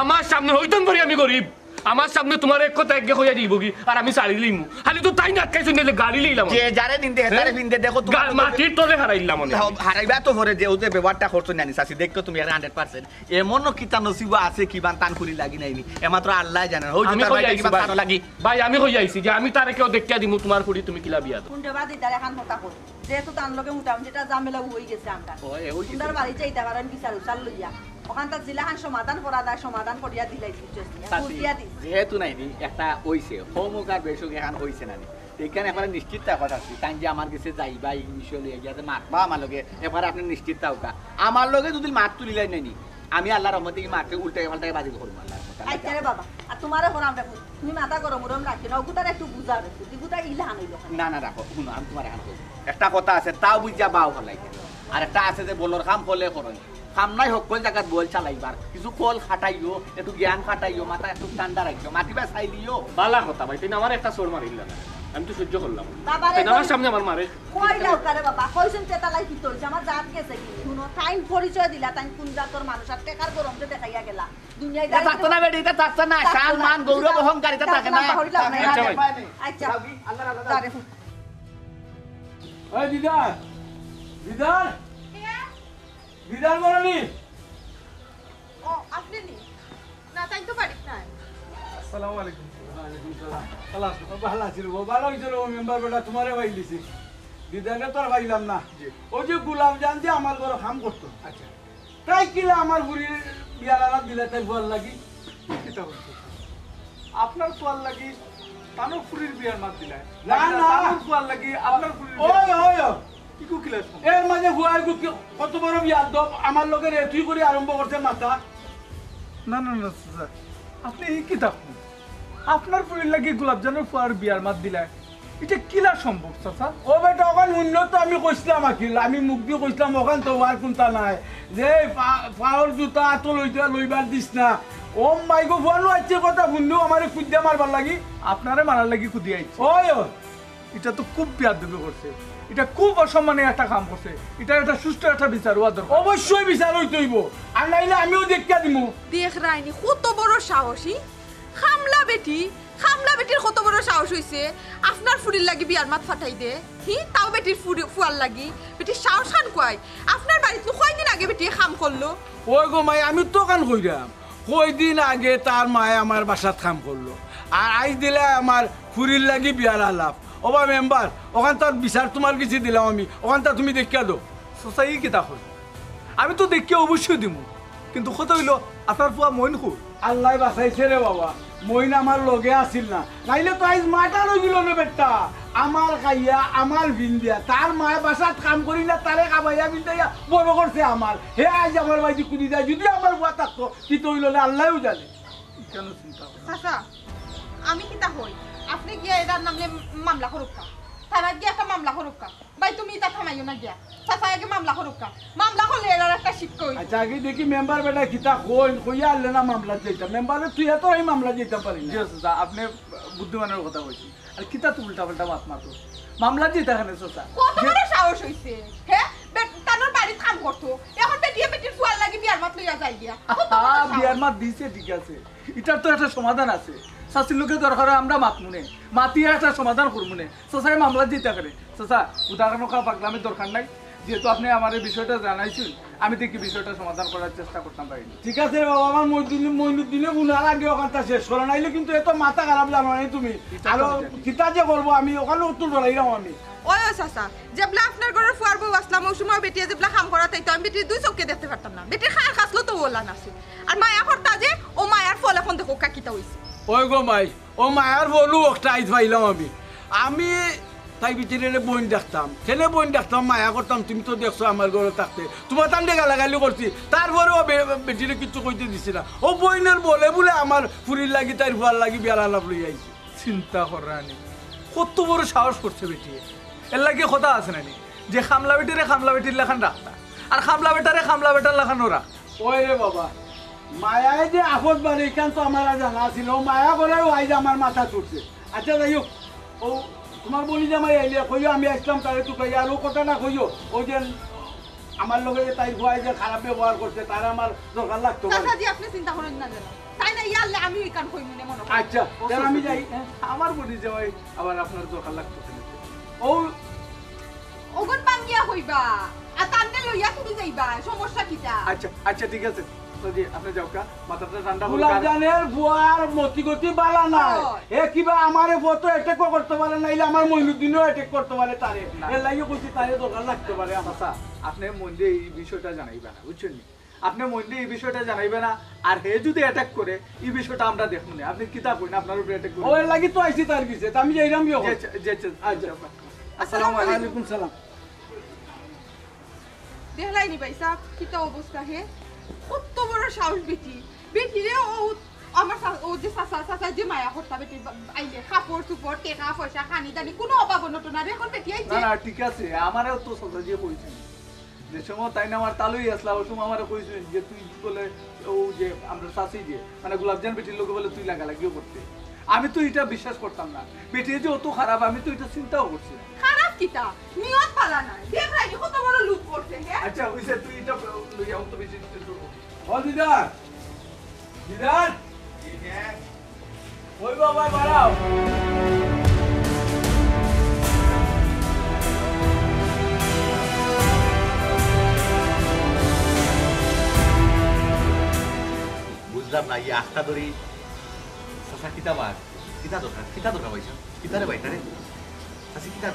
আমার সামনে হইতন পারি আমি গরিব আমার সামনে তোমার এক কথা এক হইয়া দিব কি আর আমি সারি লিমু খালি তো তাই নাটকাইছো নিলে গাড়ি লইলাম যে যারে দিন দেখে তারে দিন দেখো তোমার মাটির তলে হারাইলাম মনে হারাইবা তো ভরে যে ওতে ব্যবহারটা করছো জানি সাসি দেখতো তুমি 100% এমন কিতা নসিব আছে কি বান টান খুলি লাগি নাইনি একমাত্র আল্লাহ জানেন হই আমি কি বান লাগি ভাই আমি হই আইছি যে আমি তারে কেউ দেখিয়া দিমু তোমার ফুড়ি তুমি কিলা বিয়া দাও কোনটা বাদি দার এখন কথা কই যেহেতু তান লগে মোটামুটি এটা ঝামেলা হই গেছে আমরা ওই সুন্দর বাড়ি যাইতা পারেন বিচার উচাল লইয়া ওখান তার জিলাখান সমাধান করা যায় সমাধান করিয়া দিলাইছি যেহেতু নাই একটা হইছে হোমক আর বেশক এখন হইছে না এখানে এখন নিশ্চিত থাকা আছে তাই যে আমার কাছে যাইবা এই বিষয় লইয়া গিয়ে মাতবা আমার লগে এবার আপনি নিশ্চিত থাকা আমার লগে যদি মাত তুলিলাই নাইনি আমি আল্লাহর রহমতে এই মাঠে উল্টে পাল্টাই বাজি করবো আল্লাহ আচ্ছা রে বাবা আর তোমারে হরাম রাখো তুমি মাথা গরম গরম রাখি না ওগুতার একটু বুঝা রাখো দিগুতা ইলান হইলো না না রাখো শুনো আমি তোমার এখন একটা কথা আছে তাও বুঝা বাও হলাই আর একটা আছে যে বলর কাম করলে করো সামনাই সকল জায়গাত বল চালাইবার কিছু কল খাটাইও একটু জ্ঞান খাটাইও মাথা একটু ঠান্ডা রাখিও মাতিবা চাইলিও বালা কথা ভাই তুই আমার একটা চোর মারিল না আমি তো সহ্য করলাম বাবারে তাই আমার সামনে আমার মারে কই দাও কারে বাবা কইছেন তেতালাই কি তোলছে আমার জাত গেছে কি শুনো টাইম পরিচয় দিলা টাইম কোন জাতর মানুষ আর টেকার গরমতে দেখাইয়া গেলা দুনিয়ায় এটা থাকতো না বেটি এটা থাকতো না সম্মান গৌরব অহংকারিতা থাকে না আচ্ছা ভাই আচ্ছা আল্লাহ আল্লাহ তারে ওই দিদার দিদার দিদার বলনি ও আপনি নি না তাই তো পারিস না আসসালামু আলাইকুম ভালো আছিল ভালো হয়েছিল মেম্বার বেটা তোমারে ভাই দিছি দিদাকে তো আর ভাইলাম না ওই যে গুলাম জান যে আমার ঘরে কাম করতো আচ্ছা তাই কিলা আমার বুড়ির বিয়ার আলাপ দিলে তাই ভাল লাগি কিতা বলছো আপনার তোয়াল লাগি তানো ফুরির বিয়ার মাত দিলাই না, না। তানোর তোয়াল লাগি আপনার ফুরির ওই ওই ওই। কি কু কিলাস এর মাঝে হুয়ার কত বড় বিয়ার দব আমার লোকের এতুই করে আরম্ভ করছে মাথা না না না স্যার আপনি এই কিতা আপনার ফুরির লাগি গোলাপজানের ফুয়ার বিয়ার মাত দিলাই এটা কিলা সম্ভব স্যার ও বেটা ওখান উন্নত আমি কইছিলাম আকিল আমি মুখ দিয়ে কইছিলাম ওখান তো আর কোনটা নাই যে পাওয়ার জুতা আতো লইবার দিস না ও মাইগো ফুয়ানো আছে কথা শুনলেও আমার কুদ্দা মারবার লাগি আপনারে মারার লাগি কুদি আইছে ওই ওই এটা তো খুব বেয়াদবি করছে এটা খুব অসম্মানে একটা কাম করছে এটা একটা সুষ্ঠু একটা বিচার হওয়া দরকার অবশ্যই বিচার হইতে হইব আর নাইলে আমিও দেখা দিমু দেখ রাইনি কত বড় সাহসী খামলা বেটির কত বড় সাহস হইছে আপনার ফুরির লাগি বিয়ার মাত ফাটাই দে হি তাও বেটির ফুয়ার লাগি বেটির সাহস খান কয় আপনার বাড়িতে কয়দিন আগে বেটি কাম করলো ওই গো মাই আমি তো কান কইরাম কয়দিন আগে তার মায়ে আমার বাসাত কাম করলো আর আইজ দিলে আমার ফুরির লাগি বিয়ার আলাপ ওবা মেম্বার ওখান তার বিচার তোমার কিছু দিলাম আমি ওখান তা তুমি দেখা দো সোসাই কিতা হল আমি তো দেখি অবশ্যই দিমু কিন্তু কত হইল আপনার ফুয়া মইন খুব আল্লাহ বাঁচাইছে রে বাবা মইন আমার লগে আসিল না নাইলে তো আইজ মাটা লই গেল না বেটা আমার খাইয়া আমার ভিন্দিয়া তার মায়ে বাসাত কাম করি না তারে খাবাইয়া ভিন্দাইয়া বড় করছে আমার হে আজ আমার বাইদি কুদি যায় যদি আমার বুয়া থাকতো কি তো হইল না আল্লাহও জানে কেন চিন্তা করেন? চাচা আমি কিতা হই আপনি গিয়া এটার নামলে মামলা করুকা তারা গিয়া একটা মামলা করুকা ভাই তুমি এটা থামাইও না গিয়া চাচা আগে মামলা করুকা মামলা করলে এর একটা শিক্ষা হই আচ্ছা আগে দেখি মেম্বার বেটা কিতা কইয়া আনলে না মামলা যেতাম মেম্বারে তুই এত এই মামলা যেতাম পারি জি না সোসা আপনি বুদ্ধিমানের কথা বলছি আর কিতা তো উল্টা পাল্টা মাত মাতো মামলা জিতা খানে সোসা কত বড় সাহস হইছে হ্যাঁ তানোর বাড়িতে কাম করতো এখন বেটিয়ে বেটির ফুয়ার লাগি বিয়ার মাত লইয়া যাই গিয়া কত বড় সাহস। বিয়ার মাত দিছে ঠিক আছে এটার তো একটা সমাধান আছে শাশির লোকের দরকার হয় আমরা মাত মুনে মাতিয়ে একটা সমাধান করবো সোসাই মামলা জিতা করে সোসা উদাহরণ পাগলামের দরকার নাই যেহেতু আপনি আমার এই বিষয়টা জানাইছেন আমি দেখি বিষয়টা সমাধান করার চেষ্টা করতাম পারিনি ঠিক আছে বাবা আমার মইনুদ্দিনে বুনার আগে ওখানটা শেষ করে নাইলে কিন্তু এত মাথা খারাপ জানো নাই তুমি আর কিতা যে করবো আমি ওখানে উত্তর ডরাইলাম আমি ওই ও চাচা যেবলা আপনার ঘরের ফুয়ার বউ আসলাম ওই সময় বেটিয়ে যেবলা কাম করা তাই তো আমি বেটির দুই চোখে দেখতে পারতাম না বেটির খায় খাসলো তো ওলা নাছে আর মায়া করতা যে ও মায়ার ফল এখন দেখো কাকিতা হইছে ওই গো মাই ও মায়ার বলু একটা আইজ পাইলাম আমি তাই ভিতরে বোন দেখতাম ছেলে বোন দেখতাম মায়া করতাম তুমি তো দেখছো আমার ঘরে থাকতে তোমার তান গালাগালি করছি তারপরেও বেটিরে কিছু কইতে দিছি না ও বইনের বলে বলে আমার ফুরির লাগি তাই ফুয়ার লাগি বিয়ার আলাপ লই আইছি চিন্তা করানি কত বড় সাহস করছে বেটি এর লাগে কথা আছে নানি যে খামলা বেটির লেখান রাখতা আর খামলা বেটার লেখানো রাখ ওই রে বাবা মায়ায় যে আপদ বাড়ি এখান তো আমার জানা ছিল ও মায়া বলেও আইজ আমার মাথা চড়ছে আচ্ছা যাই হোক ও তোমার বলি জামাই আইলে কইও আমি আসলাম তারে তো কই আর ও কথা না কইও ও যে আমার লগে তাই ভয় যে খারাপ ব্যবহার করছে তার আমার দরকার লাগতো চাচা জি আপনি চিন্তা করেন না যেন তাই না ইয়ালে আমি ওই কান কই মনে মনে করি। আচ্ছা তাহলে আমি যাই আমার বলি যাওয়াই আবার আপনার দরকার লাগতেছে না। ও ওগন বাঙ্গিয়া হইবা আর তান্নে লইয়া তুমি যাইবা সমস্যা কিটা আচ্ছা ঠিক আছে তো জি আপনি যাও কা মাথাটা ঠান্ডা করে গুলাবজানের বুয়ার মতিগতি বালা নাই এ কিবা আমারে ফটো অ্যাটাক করতে পারে নাইলে আমার মইনুদ্দিনও অ্যাটাক করতে পারে তারে এর লাগি কইছি তারে দরকার লাগতে পারে আমার আচ্ছা আপনি মন্দে এই বিষয়টা জানাইবা না বুঝছেন নি আপনি মন্দে এই বিষয়টা জানাইবে না আর হে যদি অ্যাটাক করে এই বিষয়টা আমরা দেখব না আপনি কিতা কইন আপনার উপরে অ্যাটাক ও এর লাগি তো আইছি তার কাছে আমি যাইরাম বিয়ে আচ্ছা আসসালামু ওয়ালাইকুম সালাম দেখলাইনি ভাই সাহেব কিটা অবস্থা হে কত বড় সাহস বেটি রে ও আমার ও যে চাচা যে মায়া করতা বেটি আইলে কাপড় চুপড় টেকা পয়সা খানি দানি কোনো অভাব নতো না রে এখন বেটি আইছে না ঠিক আছে আমারও তো সদা দিয়ে কইছেন যে সময় তাই না আমার তালুই আসলা ওই সময় আমার কইছিস যে তুই বলে ও যে আমরা শাসি যে মানে গোলাপজান বেটির লোকে বলে তুই লাগালাগিও করতে আমি তো এটা বিশ্বাস করতাম না বেটি যে অত খারাপ আমি তো এটা চিন্তাও করছি না খারাপ কিতা নিয়ত পালা না দেখ রাই কত বড় লুক করছে হ্যাঁ আচ্ছা ওইসে তুই এটা লইয়া অত বেশি ও দিদার দিদার ওই বাবা বাড়াও বুঝলাম না এই আখটা ধরি চাচা কিতা মার কিতা দরকার পয়সা কিতা রে বাইটা রে চাচি কিতা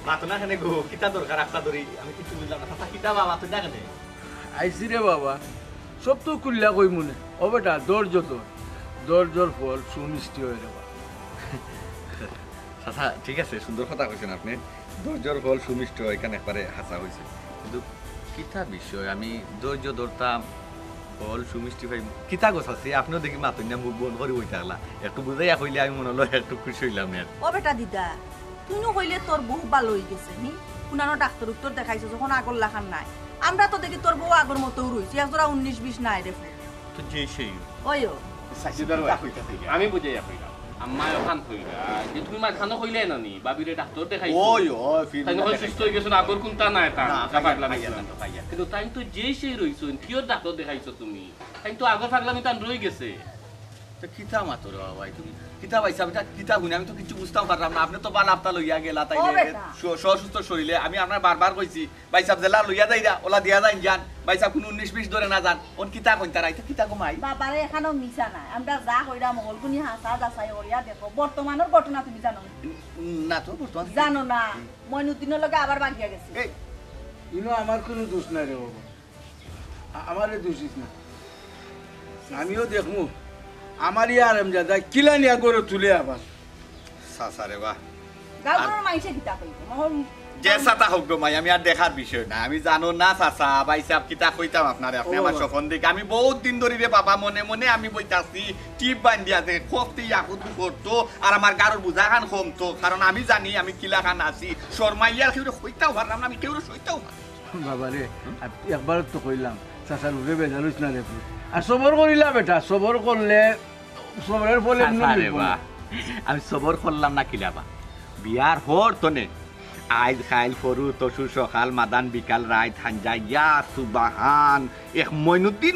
মাতো না কেন গো কিতা দরকার আখটা ধরি আমি কিছু বুঝলাম না চাচা কিতা বাবা তো না কেন আইসি রে বাবা সব তো কুল্লা কই মনে ও বেটা দরজর ফল সুমিষ্টি হয়ে রে বাবা চাচা ঠিক আছে সুন্দর কথা কইছেন আপনি ধৈর্যর ফল সুমিষ্ট এখানে একবারে হাসা হয়েছে কিন্তু কিতা বিষয় আমি ধৈর্য ধরতাম ফল সুমিষ্টি ভাই কিতা গোছ আছে আপনিও দেখি মাতন্যা মুখ বন্ধ করে বই থাকলা একটু বুঝাইয়া কইলে আমি মনে হলো একটু খুশি হইলাম না ও বেটা দিদা তুইও কইলে তোর বহু ভালো হয়ে গেছে নি কুনানো ডাক্তার উত্তর দেখাইছে যখন আগর লাখান নাই আমরা তো দেখি তোর বউ আগর মতো রইছি একজোড়া 19-20 নাই রে তো যে সেই ওইও আমি বুঝাই কইলাম আম্মা ওখান কইলা যে তুমি মা খানো কইলে না নি বাবিরে ডাক্তার দেখাই ওই ফির তাই নয় সুস্থ হয়ে গেছো আগর কোনটা নাই তা পাগলা পাইয়া না পাইয়া কিন্তু তাই তো যেই সেই রইছো কিয় ডাক্তার দেখাইছো তুমি তাই তো আগর পাগলামি তান রই গেছে তো কিতা মাতর ভাই তুমি কিতা ভাই সাহেব কিতা গুনে আমি তো কিছু বুঝতাম পারলাম না আপনি তো বাল আপতা লইয়া গেলা তাইলে সুস্থ শরীরে আমি আপনার বারবার কইছি ভাই সাহেব জেলা লইয়া যাইরা ওলা দিয়া যাই জান ভাই সাহেব কোন 19-20 ধরে না যান ওন কিতা কইন তারা এটা কিতা কমাই বাবারে এখানেও মিছা নাই আমরা যা কইরা মহলকুনি হাসা যাচাই করিয়া দেখো বর্তমানের ঘটনা তুমি জানো না তো বর্তমান জানো না মইনুদ্দিনের লগে আবার বাগিয়া গেছে এই ইনো আমার কোনো দোষ নাই রে বাবা আমারে দোষিস না আমিও দেখমু আমার ইয়ার আমজাদা কিলা নিয়া করে তুলে আবার সাসারে বাহ গাঁওর মাইসে কিতা কইবো মহল যে সাতা হোক গো মাই আমি আর দেখার বিষয় না আমি জানো না চাচা ভাই সাহেব কিতা কইতাম আপনারে আপনি আমার স্বপন দেখে আমি বহুত দিন ধরে রে বাবা মনে মনে আমি বইতাছি টিপ বান্ধিয়া দে খফতে ইয়াকুত করতো আর আমার গারর বুঝা খান কমতো কারণ আমি জানি আমি কিলা খান আছি শর্মাইয়ার কেউ কইতাও পারলাম না আমি কেউ সইতাও বাবা রে একবার তো কইলাম চাচার উপরে বেজালুস না রে আর সবর করিলা বেটা সবর করলে সবরের ফলে আমি সবর করলাম না কিলাবা বিয়ার হর তনে আইজ খাইল ফরু তসু সকাল মাদান বিকাল রায় থানজা ইয়া সুবাহান এক মইনুদ্দিন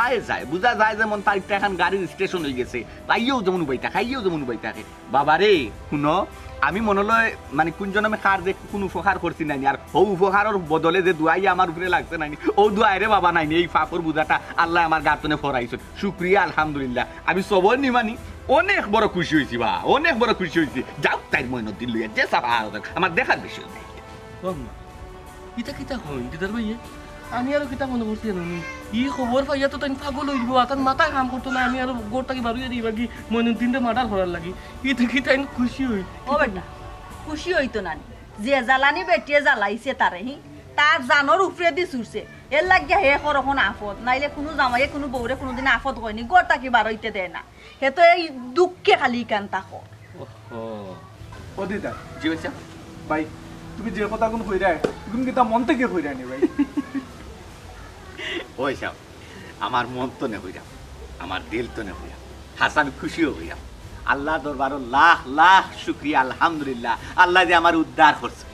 আয় যায় বুঝা যায় যেমন তারিখটা এখন গাড়ির স্টেশন হয়ে গেছে তাইও যেমন উবাইতা খাইও যেমন উবাইতা বাবা রে শুনো আমি মনলয় মানে কোনজন আমি খার দেখ কোন উপকার করছি নাইনি আর ও উপকারের বদলে যে দুয়াই আমার উপরে লাগছে নাইনি ও দুয়াই রে বাবা নাইনি এই ফাফর বুঝাটা আল্লাহ আমার গাতনে ফরাইছে শুক্রিয়া আলহামদুলিল্লাহ আমি সবর নিমানি অনেক বড় খুশি হয়েছি বা অনেক বড় খুশি হয়েছি যাও তাই মইনুদ্দিন লইয়া যে সাফা আমার দেখার বিষয় নেই ইটা কিতা হইন দিদার ভাইয়ে আমি আর কিতা মনে করছি জানি ই খবর পাইয়া তো তাই পাগল হইব তার মাথা কাম করতো না আমি আর গোড়টাকে বাড়িয়ে দিবা কি মইনুদ্দিনরে মার্ডার করার লাগি ইটা কি তাই খুশি হই ও বেটা খুশি হইতো না যে জ্বালানি বেটিয়ে জ্বালাইছে তারে হি তার জানোর উপরে দি ছুটছে এর লাগিয়া হে করখন আফত নাইলে কোনো জামাইয়ে কোনো বউরে কোনোদিন আফত হয়নি গোটা কি বারইতে দেয় না হে তো এই দুঃখে খালি কান তাকো ও দিদা জি হইছে ভাই তুমি যে কথা কোন কইরা তুমি কি তা মন থেকে কইরা নি ভাই ওই সব আমার মন তো নে হইরা আমার দিল তো নে হইরা হাসা আমি খুশিও হইরা আল্লাহ দরবারও লাখ লাখ শুকরিয়া আলহামদুলিল্লাহ আল্লাহ যে আমার উদ্ধার করছে